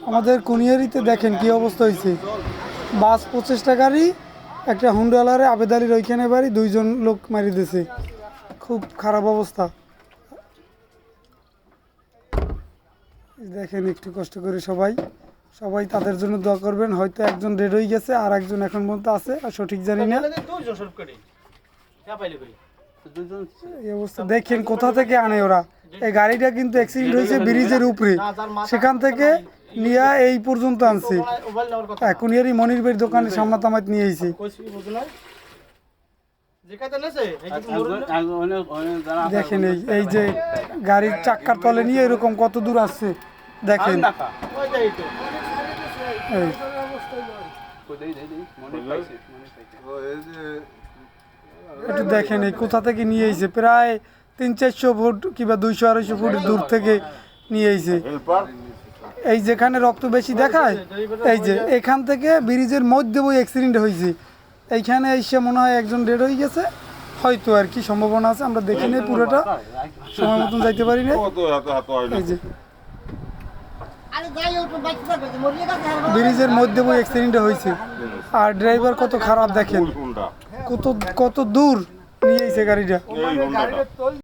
আমাদের কুনিয়ারিতে দেখেন কি অবস্থা হয়েছে। বাস 25 টাকারই একটা হুন্ডাওয়ালারে আবেদালির ওইখানে বাড়ি, 2 জন লোক মারি দিয়েছে। খুব খারাপ অবস্থা। দেখেন একটু কষ্ট করে সবাই তাদের জন্য দোয়া করবেন। হয়তো একজন ডেড হয়ে গেছে, আর একজন এখন পর্যন্ত আছে, আর সঠিক জানি না। এই অবস্থা দেখেন কোথা থেকে আনে ওরা। এই গাড়িটা কিন্তু অ্যাক্সিডেন্ট হয়েছে ব্রিজের উপরে, সেখান থেকে নিয়ে এই পর্যন্ত আনছে। কুনিয়ারি মনির ভাইয়ের দোকানের সামনে তামাত নিয়ে আইছে। দেখেন এই যে গাড়ির চাক্কার তলে নিয়ে এরকম কত দূর আসছে দেখেন। একটু দেখেন এই কোথা থেকে নিয়ে আইছে, প্রায় 300-400 ফুট কিংবা 200-250 ফুট দূর থেকে নিয়ে আইছে। এই যেখানে রক্ত বেশি দেখায়, এই যে এখান থেকে ব্রিজের মধ্যে ওই অ্যাক্সিডেন্ট হয়েছে। এইখানে এসে মনে হয় একজন ডেড হয়ে গেছে, হয়তো আর কি সম্ভাবনা আছে। আমরা দেখি নাই পুরোটা, সময় মতন যাইতে পারি না। এই যে ব্রিজের মধ্যে ওই অ্যাক্সিডেন্ট হয়েছে, আর ড্রাইভার কত খারাপ দেখেন, কত দূর নিয়ে আইছে গাড়িটা।